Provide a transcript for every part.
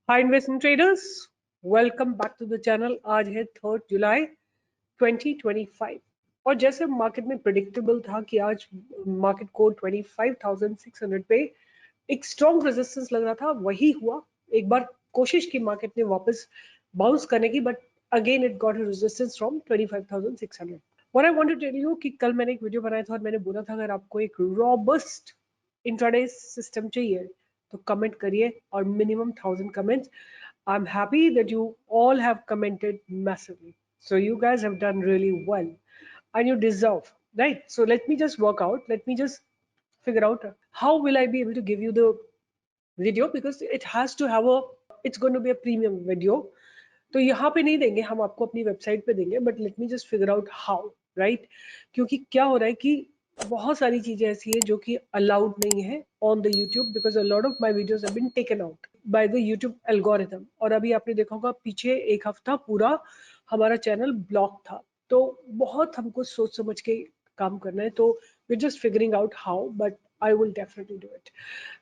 Hi investment traders, welcome back to the channel. आज है 3 जुलाई 2025 और जैसे मार्केट में प्रिडिक्टेबल था कि आज मार्केट को 25,600 पे एक स्ट्रॉन्ग रेजिस्टेंस लग रहा था, वही हुआ। एक बार कोशिश की मार्केट ने वापस बाउंस करने की, but again it got a resistance from 25,600। What I want to tell you कि कल मैंने एक वीडियो बनाया था और मैंने बोला था अगर आपको एक रॉबस्ट इंट्राडे सिस्टम चाहिए तो कमेंट करिए, और minimum 1000 comments. I'm happy that you all have commented massively. So you guys have done really well and you deserve, right? So let me just work out. Let me just figure out how will I be able to give you the video, because it has to have a, it's going to be a premium video. तो यहाँ पे नहीं देंगे, हम आपको अपनी website पे देंगे, but let me just figure out how, right? क्योंकि क्या हो रहा है कि बहुत सारी चीजें ऐसी है जो कि अलाउड नहीं है on the YouTube, because a lot of my videos have been taken out by the YouTube algorithm. और अभी आपने देखा होगा पीछे एक हफ्ता पूरा हमारा चैनल ब्लॉक था। तो बहुत हमको सोच समझ के काम करना है, तो we just figuring out how, but I will definitely do it.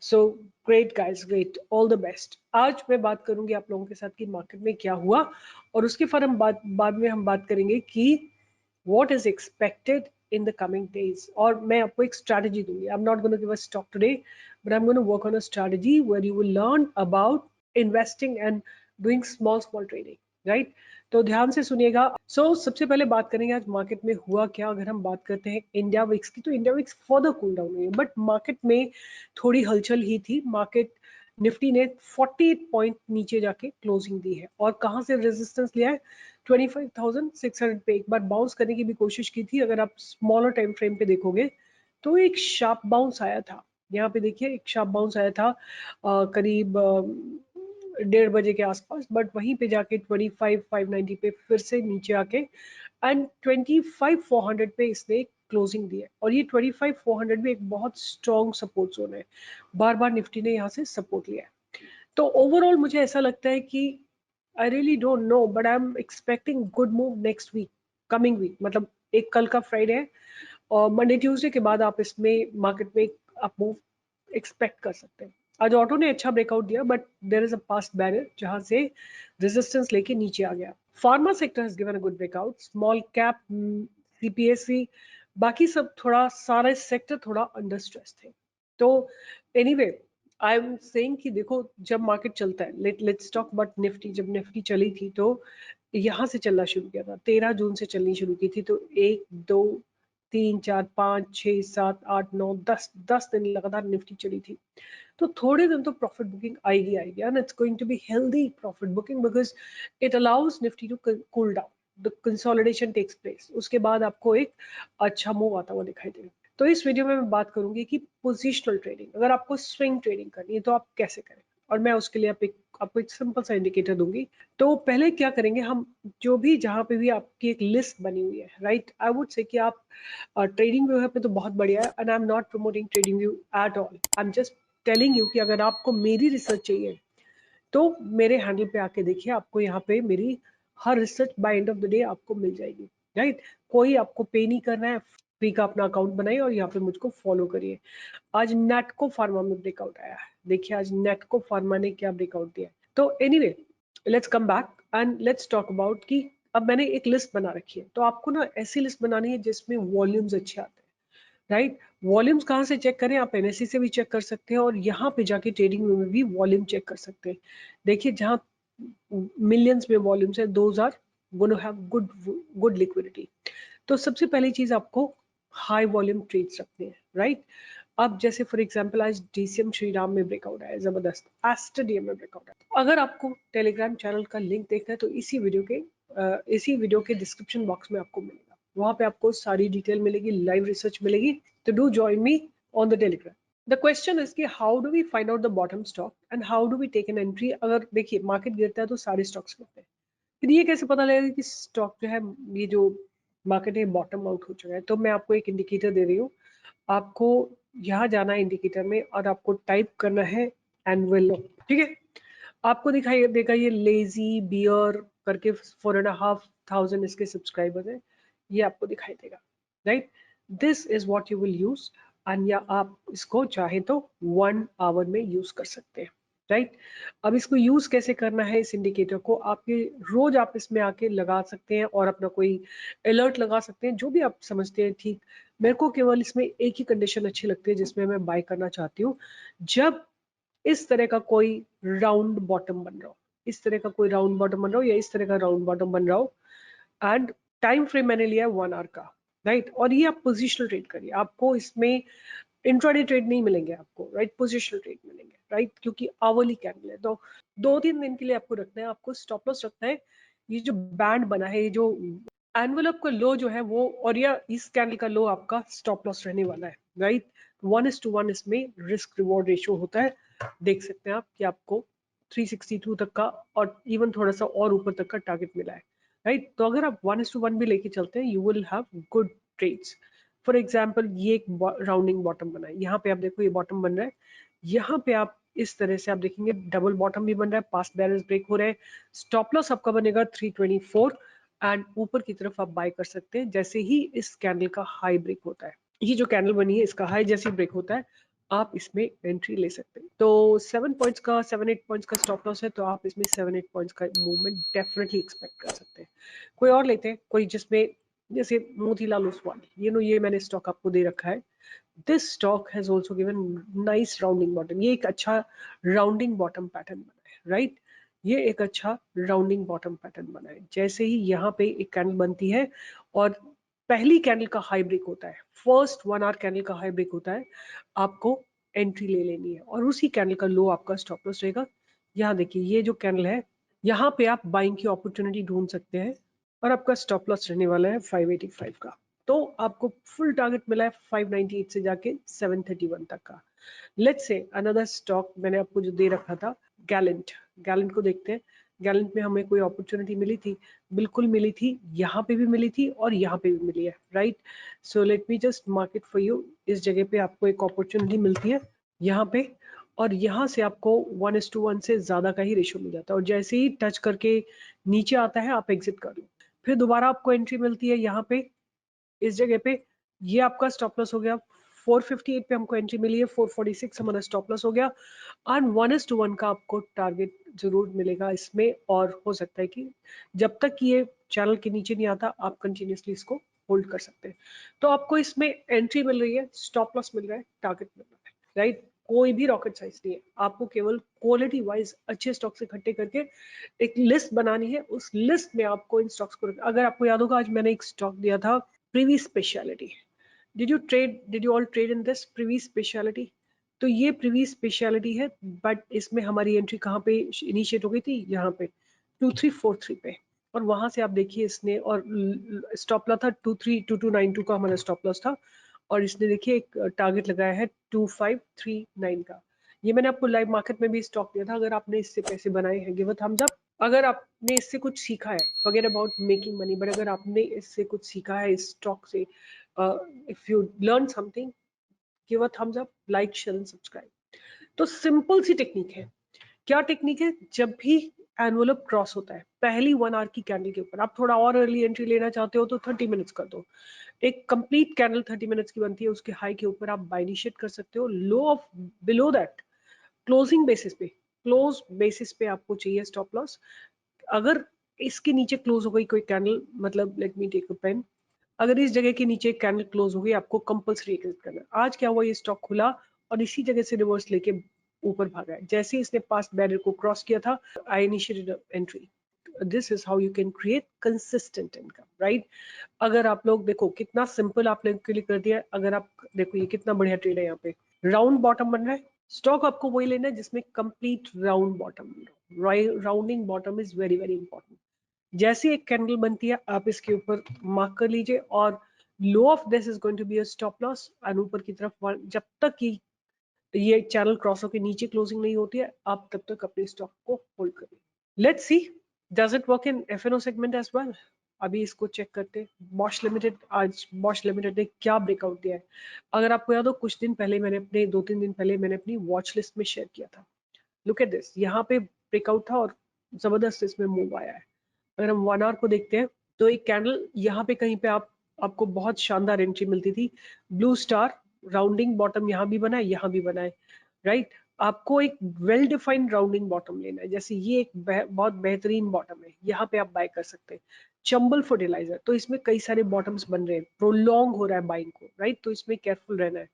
So great guys, great, all the best. आज मैं बात करूंगी आप लोगों के साथ कि मार्केट में क्या हुआ, और उसके फिर हम बाद में हम बात करेंगे कि what is expected in the coming days. और मैं आपको एक strategy दूंगी. I'm not going to give a stock today, but I'm going to work on a strategy where you will learn about investing and doing small trading, right? तो ध्यान से सुनिएगा। सबसे पहले बात करेंगे आज मार्केट में हुआ क्या। अगर हम बात करते हैं इंडिया विक्स की, तो India VIX further cool down हुई है, बट मार्केट में थोड़ी हलचल ही थी। मार्केट निफ्टी ने 48 पॉइंट नीचे जाके क्लोजिंग दी है, और कहां से रेजिस्टेंस लिया है? 25,600 पे एक बार बाउंस करने की भी कोशिश की थी। अगर आप स्मॉलर टाइम फ्रेम पे देखोगे तो एक शार्प बाउंस आया था। यहाँ पे देखिए एक शार्प बाउंस आया था करीब 1:30 बजे के आसपास, बट वहीं पे जाके 25,590 पे फिर से नीचे आके एंड 25,400 पे इसने क्लोजिंग दी है। और ये 25,400 भी एक बहुत स्ट्रॉन्ग सपोर्ट जोन है, बार बार निफ्टी ने यहाँ से सपोर्ट लिया है। तो ओवरऑल मुझे ऐसा लगता है कि I really don't know, but I am expecting good move next week, coming week. मतलब एक कल का फ्राइडे है और मंडे ट्यूसडे के बाद आप इसमें मार्केट में आप मूव एक्सपेक्ट कर सकते हैं। आज ऑटो ने अच्छा ब्रेकआउट दिया, but there is a past barrier जहां से रेजिस्टेंस लेके नीचे आ गया। Pharma sector has given a good breakout, small cap, CPSC, बाकी सब थोड़ा, सारे सेक्टर थोड़ा अंडर स्ट्रेस थे। तो एनीवे आई एम सेइंग कि देखो जब मार्केट चलता है, लेट्स टॉक अबाउट निफ्टी। जब निफ्टी चली थी तो यहाँ से चलना शुरू किया था, 13 जून से चलनी शुरू की थी। तो 1 2 3 4 5 6 7 8 9 10 दिन लगातार निफ्टी चली थी। तो थोड़े दिन तो प्रॉफिट बुकिंग आएगी आएगी, and it's going to be healthy profit booking, because it allows Nifty to cool down, the consolidation takes place. उसके बाद आपको एक अच्छा मूव आता हुआ दिखाई देगा। तो इस वीडियो में मैं बात करूंगी कि पोजिशनल ट्रेडिंग, अगर आपको स्विंग ट्रेडिंग करनी है तो आप कैसे करें, और मैं उसके लिए आपको एक सिंपल सा इंडिकेटर दूंगी। तो पहले क्या करेंगे हम, जो भी जहां पे भी आपकी एक लिस्ट बनी हुई है, राइट, आई वुड से कि आप ट्रेडिंग व्यू पे तो बहुत बढ़िया है, and I am not promoting trading view at all. I am just telling you कि अगर आपको मेरी रिसर्च चाहिए तो मेरे हैंडल पे आके देखिए, आपको यहाँ पे मेरी हर research by end of the day आपको मिल जाएगी, राइट? कोई आपको पे नहीं करना है, फ्री का अपना अकाउंट बनाइए और यहाँ पे मुझको फॉलो करिए। आज नेटको फार्मा में ब्रेकआउट आया है, देखिए आज नेटको फार्मा ने क्या ब्रेकआउट दिया है। तो anyway let's come back and let's talk about कि अब मैंने एक लिस्ट बना रखी है, तो आपको ना ऐसी लिस्ट बनानी है जिसमें वॉल्यूम्स अच्छे आते हैं, राइट? वॉल्यूम्स कहाँ से चेक करें? आप एनएससी से भी चेक कर सकते हैं, और यहाँ पे जाके ट्रेडिंग में भी वॉल्यूम चेक कर सकते हैं। देखिए जहाँ मिलियंस में वॉल्यूम्स है, those are gonna have good liquidity. तो सबसे पहली चीज आपको हाई वॉल्यूम ट्रेड्स रखने हैं, राइट? अब जैसे फॉर एग्जांपल आज डीसीएम श्रीराम में ब्रेकआउट आया जबरदस्त, एस्टरडीएम में ब्रेकआउट आया। अगर आपको टेलीग्राम चैनल का लिंक देखना है तो इसी वीडियो के डिस्क्रिप्शन बॉक्स में आपको मिलेगा, वहां पे आपको सारी डिटेल मिलेगी, लाइव रिसर्च मिलेगी। तो do join me on the Telegram. The question is कि how do we find out the bottom stock and how do we take an entry. अगर देखिए मार्केट गिरता है तो सारे स्टॉक्स गिरते हैं, फिर ये कैसे पता लगेगा कि स्टॉक जो है, ये जो मार्केट है बॉटम आउट हो चुका है? तो मैं आपको एक इंडिकेटर दे रही हूँ, आपको यहाँ जाना है इंडिकेटर में और आपको टाइप करना है एनवेलप, ठीक है? आपको दिखाई देगा ये लेजी बियर करके 4,500 इसके सब्सक्राइबर्स हैं, ये आपको दिखाई देगा, right? This is what you will use, and या आप इसको चाहे तो 1 आवर में यूज कर सकते हैं। राइट। अब इसको यूज कैसे करना है इस इंडिकेटर को, आपके रोज आप इसमें आके लगा सकते हैं और अपना कोई अलर्ट लगा सकते हैं, जो भी आप समझते हैं ठीक। मेरे को केवल इसमें एक ही कंडीशन अच्छी लगती है जिसमें मैं बाय करना चाहती हूँ, जब इस तरह का कोई राउंड बॉटम बन रहा हो, इस तरह का कोई राउंड बॉटम बन रहा हो या इस तरह का राउंड बॉटम बन रहा हो, एंड टाइम फ्रेम मैंने लिया है 1 आवर का, राइट। और ये आप पोजिशनल ट्रेड करिए, आपको इसमें इंट्राडे ट्रेड नहीं मिलेंगे आपको, राइट, पोजिशनल ट्रेड मिलेंगे, राइट, क्योंकि आवरली कैंडल है। तो 2-3 दिन के लिए आपको रखना है, आपको स्टॉप लॉस रखना है। ये जो बैंड बना है, ये जो एनवेलप का लो जो है वो, और या इस कैंडल का लो आपका स्टॉप लॉस रहने वाला है, राइट। 1:1 इसमें रिस्क रिवॉर्ड रेशियो होता है, देख सकते हैं आप कि आपको 362 तक का और इवन थोड़ा सा और ऊपर तक का टारगेट मिला है, राइट। तो अगर आप 1:1 भी लेके चलते हैं, you will have good trades. For example ये एक राउंडिंग बॉटम बना है, यहाँ पे आप देखो ये बॉटम बन रहा है, यहाँ पे आप इस तरह से आप देखेंगे डबल बॉटम भी बन रहा है, पास्ट बैलेंस ब्रेक हो रहा है, स्टॉप लॉस आपका बनेगा 324 एंड ऊपर की तरफ आप बाय कर सकते हैं जैसे ही इस कैंडल का हाई ब्रेक होता है। ये जो कैंडल बनी है इसका हाई जैसे ब्रेक होता है, आप इसमें एंट्री ले सकते हैं। तो 7 पॉइंट्स का स्टॉप लॉस है, तो आप इसमें 7-8 पॉइंट्स का मूवमेंट डेफिनेटली एक्सपेक्ट कर सकते हैं। कोई और लेते हैं, कोई जिसमें जैसे मोतीलाल ओसवाल, ये मैंने स्टॉक आपको दे रखा है। This stock has also given nice rounding bottom, ये एक अच्छा राउंडिंग बॉटम पैटर्न बना है, राइट। ये एक अच्छा राउंडिंग बॉटम पैटर्न बना है, जैसे ही यहाँ पे एक कैंडल बनती है और पहली कैंडल का हाई ब्रेक होता है, फर्स्ट 1 आवर कैंडल का हाई ब्रेक होता है, आपको एंट्री ले लेनी है और उसी कैंडल का लो आपका स्टॉप लॉस रहेगा। यहाँ देखिए ये जो कैंडल है, यहाँ पे आप बाइंग की अपॉर्चुनिटी ढूंढ सकते हैं और आपका स्टॉप लॉस रहने वाला है 585 का। तो आपको फुल टारगेट मिला है 598 से जाके 731 तक का। लेट्स से अनदर स्टॉक मैंने आपको जो दे रखा था, गैलेंट। गैलेंट को देखते हैं, गैलेंट में हमें कोई अपॉर्चुनिटी मिली थी, बिल्कुल मिली थी, यहाँ पे भी मिली थी और यहाँ पे भी मिली है, right. So let me just mark it for you. इस जगह पे आपको एक अपॉर्चुनिटी मिलती है यहाँ पे, और यहाँ से आपको 1:1 से ज्यादा का ही रेशियो मिल जाता है, और जैसे ही टच करके नीचे आता है आप एग्जिट कर लो। फिर दोबारा आपको एंट्री मिलती है यहाँ पे, इस जगह पे, ये आपका स्टॉप लॉस हो गया। 458 पे हमको एंट्री मिली है, 446 हमारा स्टॉप लॉस हो गया, एंड 1:1 का आपको टारगेट जरूर मिलेगा इसमें, और हो सकता है कि जब तक ये चैनल के नीचे नहीं आता आप कंटिन्यूसली इसको होल्ड कर सकते हैं। तो आपको इसमें एंट्री मिल रही है, स्टॉप लॉस मिल रहा है, टारगेट मिल रहा है, राइट। कोई भी रॉकेट साइंस नहीं है, आपको केवल क्वालिटी वाइज अच्छे स्टॉक्स इकट्ठे करके एक लिस्ट बनानी है, उस लिस्ट में आपको इन स्टॉक्स को अगर आपको याद होगा आज मैंने एक स्टॉक दिया था, Privi speciality. Did you all trade in this Privi speciality? तो ये प्रीवी स्पेशलिटी है, बट इसमें हमारी एंट्री कहाँ पे इनिशिएट हो गई थी, यहाँ पे 2343 पे, और वहां से आप देखिए इसने, और स्टॉप लॉस था 2292 का हमारा स्टॉप लॉस था, और इसने देखिए एक टारगेट लगाया है 2539 का। ये मैंने आपको लाइव मार्केट में भी स्टॉक दिया था, अगर आपने इससे पैसे बनाए हैं गिव अ थम्स अप। अगर आपने इससे कुछ सीखा है, forget about making money, but अगर आपने इससे कुछ सीखा है इस स्टॉक से, if you learn something, give a thumbs up, like share and subscribe. तो सिंपल सी टेक्निक है। क्या टेक्निक है? जब भी एनवलप क्रॉस होता है पहली 1 आवर की कैंडल के ऊपर, आप थोड़ा और अर्ली एंट्री लेना चाहते हो तो 30 मिनट्स कर दो, एक कंप्लीट कैंडल 30 मिनट्स की बनती है, उसके हाई के ऊपर आप बाय इनिशिएट कर सकते हो, low of below that closing basis पे, क्लोज बेसिस पे आपको चाहिए स्टॉप लॉस। अगर इसके नीचे क्लोज हो गई कोई कैंडल, मतलब let me take a pen, अगर इस जगह के नीचे कैंडल क्लोज हो गई आपको कंपल्सरी एग्जिट करना है। आज क्या हुआ, ये स्टॉक खुला और इसी जगह से रिवर्स लेके ऊपर भागा है, जैसे ही इसने पास्ट बैरियर को क्रॉस किया था I initiated entry. This is how you can create consistent income, right. अगर आप लोग देखो कितना सिंपल आप लोग के लिए कर दिया है, अगर आप देखो ये कितना बढ़िया ट्रेड है, यहाँ पे राउंड बॉटम बन रहा है, स्टॉक आपको वही लेना है जिसमें complete round bottom, rounding bottom is very very important. जैसे एक कैंडल बनती है आप इसके ऊपर मार्क कर लीजिए, और low of this is going to be a stop loss, और ऊपर की तरफ जब तक कि ये चैनल क्रॉस होकर नीचे क्लोजिंग नहीं होती है आप तब तक अपने स्टॉक को होल्ड करिए। Let's see does it work in FNO segment as well. अभी इसको चेक करते हैं। बॉश लिमिटेड, आज बॉश लिमिटेड ने क्या ब्रेकआउट दिया है? अगर आपको याद हो कुछ दिन पहले मैंने अपने 2-3 दिन पहले मैंने अपनी वॉच लिस्ट में शेयर किया था। लुक एट दिस, यहाँ पे ब्रेकआउट था और जबरदस्त इसमें मूव आया है। अगर हम 1 आवर को देखते हैं तो एक कैंडल यहाँ पे कहीं पे आपको बहुत शानदार एंट्री मिलती थी, ब्लू स्टार, राउंडिंग बॉटम यहाँ भी बना है, यहाँ भी बना है, राइट। आपको एक वेल डिफाइंड राउंडिंग बॉटम लेना है। जैसे ये एक बहुत बेहतरीन बॉटम है, यहाँ पे आप बाय कर सकते हैं। चंबल फर्टिलाइजर, तो इसमें कई सारे बॉटम्स बन रहे हैं, प्रोलॉन्ग हो रहा है बाइंग को, राइट, तो इसमें केयरफुल रहना है।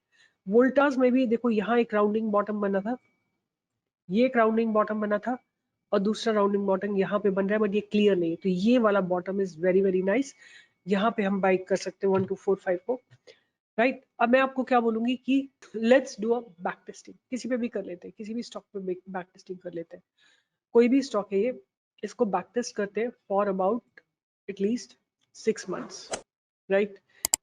वोल्टास में भी देखो यहाँ एक राउंडिंग बॉटम बना था, ये एक राउंडिंग बॉटम बना था, और दूसरा राउंडिंग बॉटम यहाँ पे बन रहा है, बट ये क्लियर नहीं है, तो ये वाला bottom is very very nice. यहाँ पे हम बाइक कर सकते हैं 1245 को, राइट। अब मैं आपको क्या बोलूंगी कि let's do a back testing, किसी पे भी कर लेते हैं, किसी भी स्टॉक पे बैक टेस्टिंग कर लेते हैं। कोई भी स्टॉक है ये, इसको बैक टेस्ट करते हैं for about at least 6 months, right.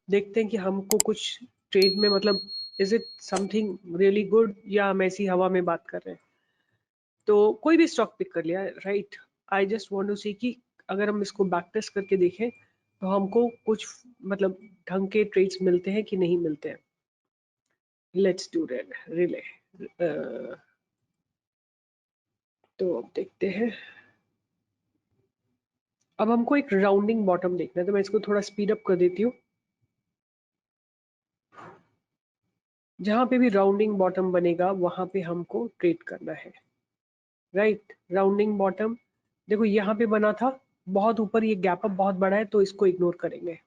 देखते हैं कि हमको कुछ ट्रेड में मतलब is it something really good, या हम ऐसी हवा में बात कर रहे हैं। तो कोई भी स्टॉक पिक कर लिया, right. I just want to see कि अगर हम इसको बैक टेस्ट करके देखें तो हमको कुछ मतलब ढंग के ट्रेड्स मिलते हैं कि नहीं मिलते हैं। Let's do relay. तो अब देखते हैं। अब हमको एक राउंडिंग बॉटम देखना है, तो मैं इसको थोड़ा स्पीड अप कर देती हूँ। जहां पे भी राउंडिंग बॉटम बनेगा वहां पे हमको ट्रेड करना है, राइट। राउंडिंग बॉटम देखो यहाँ पे बना था, बहुत ऊपर, ये गैप अप बहुत बड़ा है, तो इसको इग्नोर करेंगे।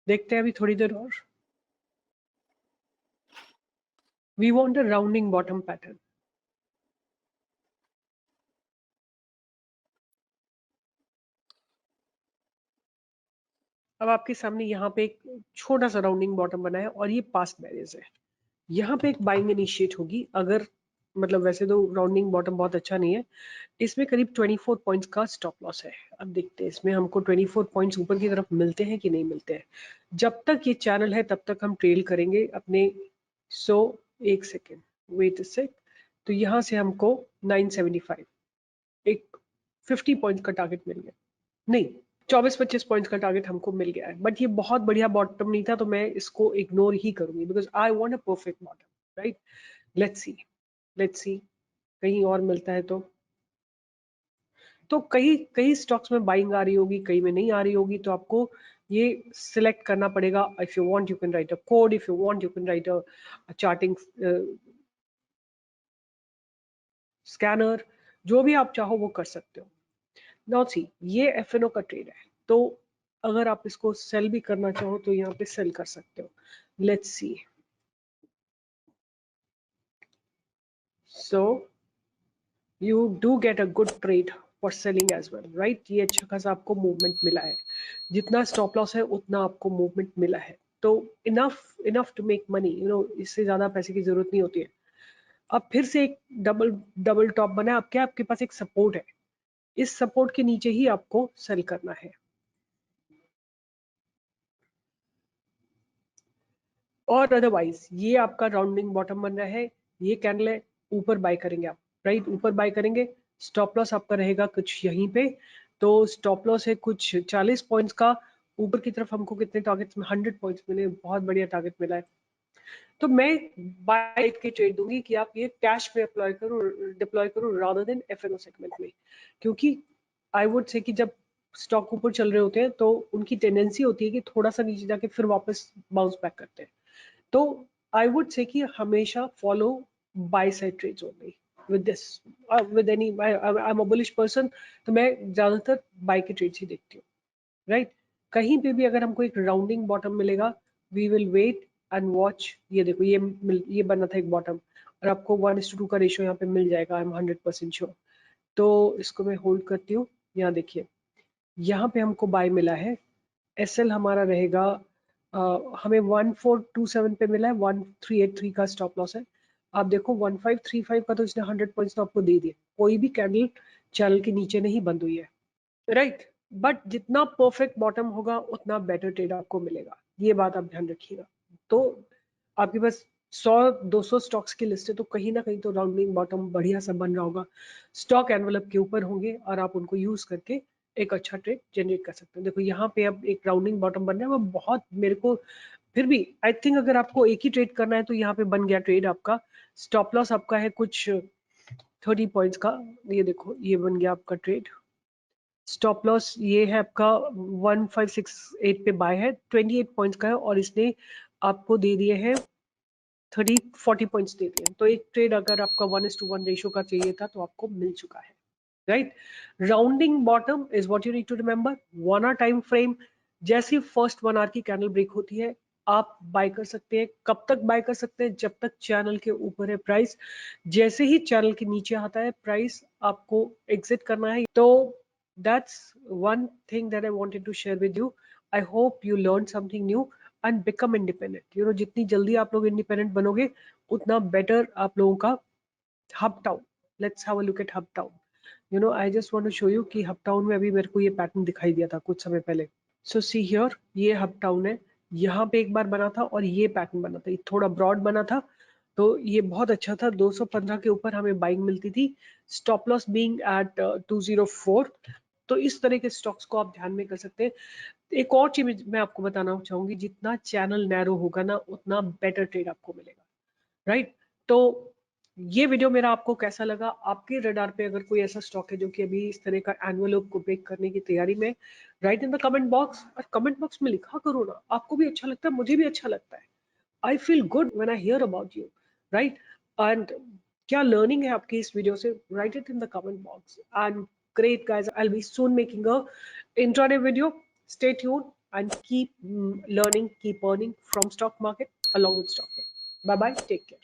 देखते हैं अभी थोड़ी देर और। We want a rounding bottom pattern. अब आपके सामने यहाँ पे एक छोटा सा राउंडिंग बॉटम बना है, और ये पास्ट बैरियर्स है। यहाँ पे एक बाइंग इनिशिएट होगी, अगर मतलब वैसे तो राउंडिंग बॉटम बहुत अच्छा नहीं है। इसमें करीब 24 पॉइंट्स का स्टॉप लॉस है। अब देखते हैं इसमें हमको 24 पॉइंट्स ऊपर की तरफ मिलते हैं कि नहीं मिलते हैं। जब तक ये चैनल है तब तक हम ट्रेल करेंगे अपने। सो एक सेकेंड, वेट सेक। तो यहाँ से हमको 975, एक 50 पॉइंट्स का टारगेट मिल गया, नहीं 24-25 पॉइंट्स का टारगेट हमको मिल गया है। बट ये बहुत बढ़िया बॉटम नहीं था, तो मैं इसको इग्नोर ही करूंगी, because I want a perfect bottom, right. Let's see, let's see, कहीं और मिलता है तो कई कई स्टॉक्स में बाइंग आ रही होगी, कई में नहीं आ रही होगी, तो आपको ये सिलेक्ट करना पड़ेगा। If you want you can write a code, if you want you can write a charting scanner, जो भी आप चाहो वो कर सकते हो। नाउ सी, ये एफएनओ का ट्रेड है, तो अगर आप इसको सेल भी करना चाहो तो यहाँ पे सेल कर सकते हो। Let's see. So you do get a good trade for selling as well, right। ये अच्छा खासा आपको मूवमेंट मिला है, जितना स्टॉप लॉस है उतना आपको मूवमेंट मिला है, तो enough enough to make money, इससे ज्यादा पैसे की जरूरत नहीं होती है। अब फिर से एक डबल डबल टॉप बना है, अब क्या आपके पास एक सपोर्ट है, इस सपोर्ट के नीचे ही आपको सेल करना है। और अदरवाइज ये आपका राउंडिंग बॉटम बन रहा है, ये कैंडल है, ऊपर बाय करेंगे आप, राइट, ऊपर बाय करेंगे। स्टॉप लॉस आपका रहेगा कुछ यहीं पे, तो स्टॉप लॉस है कुछ 40 पॉइंट्स का। ऊपर की तरफ हमको कितने टारगेट्स में 100 पॉइंट्स मिले, बहुत बढ़िया टारगेट मिला है। तो मैं बाय की ट्रेड दूंगी कि आप ये कैश में डिप्लॉय करो रादर देन एफएनओ सेगमेंट में, क्योंकि आई वुड से कि जब स्टॉक ऊपर चल रहे होते हैं तो उनकी टेंडेंसी होती है कि थोड़ा सा नीचे जाके फिर वापस बाउंस बैक करते हैं। तो आई वुड से कि हमेशा follow buy side trades only with this, with any, I am a bullish person, तो मैं ज्यादातर बाय के ट्रेड्स ही देखती हूँ, राइट। कहीं पे भी अगर हमको एक राउंडिंग बॉटम मिलेगा, we will wait and watch. ये देखो ये बना था एक बॉटम, और आपको 1:2 का रेशियो यहाँ पे मिल जाएगा, आई एम 100% श्योर। तो इसको मैं होल्ड करती हूँ। यहाँ देखिए, यहाँ पे हमको बाय मिला है, एसएल हमारा रहेगा, हमें 1427 पे मिला है, 1383 का स्टॉप लॉस है। आप देखो 1535 का तो इसने 100 पॉइंट्स तो आपको दे दिए, कोई भी कैंडल चैनल के नीचे नहीं बंद हुई है, राइट। बट जितना परफेक्ट बॉटम होगा उतना बेटर ट्रेड आपको मिलेगा, ये बात आप ध्यान रखिएगा। तो आपके पास 100-200 स्टॉक्स की लिस्ट है, तो कहीं ना कहीं तो राउंडिंग बॉटम बढ़िया सा बन रहा होगा, स्टॉक एनवलप के ऊपर होंगे, और आप उनको यूज करके एक अच्छा ट्रेड जनरेट कर सकते हैं। देखो यहाँ पे अब एक राउंडिंग बॉटम बन रहा है, वो बहुत मेरे को फिर भी आई थिंक अगर आपको एक ही ट्रेड करना है तो यहाँ पे बन गया ट्रेड आपका। स्टॉप लॉस आपका है कुछ 30 पॉइंट्स का, ये देखो ये बन गया आपका ट्रेड। स्टॉप लॉस ये है आपका 1568 पे बाय है, 28 पॉइंट्स का है और इसने आपको दे दिए हैं 40 पॉइंट्स दे दिए। तो एक ट्रेड अगर आपका 1:1 रेशियो का चाहिए था तो आपको मिल चुका है, right. Rounding bottom is what you need to remember. 1 hour time frame, जैसी फर्स्ट 1 आवर की कैंडल ब्रेक होती है आप बाय कर सकते हैं। कब तक बाय कर सकते हैं? जब तक चैनल के ऊपर है प्राइस। जैसे ही चैनल के नीचे आता है प्राइस, आपको एग्जिट करना है। तो that's one thing that I wanted to share with you. I hope you learn something new and become independent. जितनी जल्दी आप लोग इंडिपेंडेंट बनोगे उतना बेटर आप लोगों का। Hubtown, let's have a look at Hubtown. I just want to show you कि हबटाउन में अभी मेरे को ये पैटर्न दिखाई दिया था कुछ समय पहले। सो सी हियर, ये हबटाउन है। यहाँ पे एक बार बना था और ये पैटर्न बना था, ये थोड़ा ब्रॉड बना था। तो ये बहुत अच्छा था, 215 के ऊपर हमें बाइंग मिलती थी, स्टॉप लॉस बीइंग एट 204। तो इस तरह के स्टॉक्स को आप ध्यान में कर सकते हैं। एक और चीज मैं आपको बताना चाहूंगी, जितना चैनल नैरो होगा ना उतना बेटर ट्रेड आपको मिलेगा, राइट। तो ये वीडियो मेरा आपको कैसा लगा? आपके रडार पे अगर कोई ऐसा स्टॉक है जो कि अभी इस तरह का एनवेलप को ब्रेक करने की तैयारी में, right in the comment box. और कमेंट बॉक्स में लिखा करो ना, आपको भी अच्छा लगता है, मुझे भी अच्छा लगता है। I feel good when I hear about you, right. And क्या लर्निंग है आपकी इस वीडियो से? Right it in the comment box. And great guys, I will be soon making a intraday video. Stay tuned and keep learning, keep earning from stock market along with stock market. Bye bye, take care.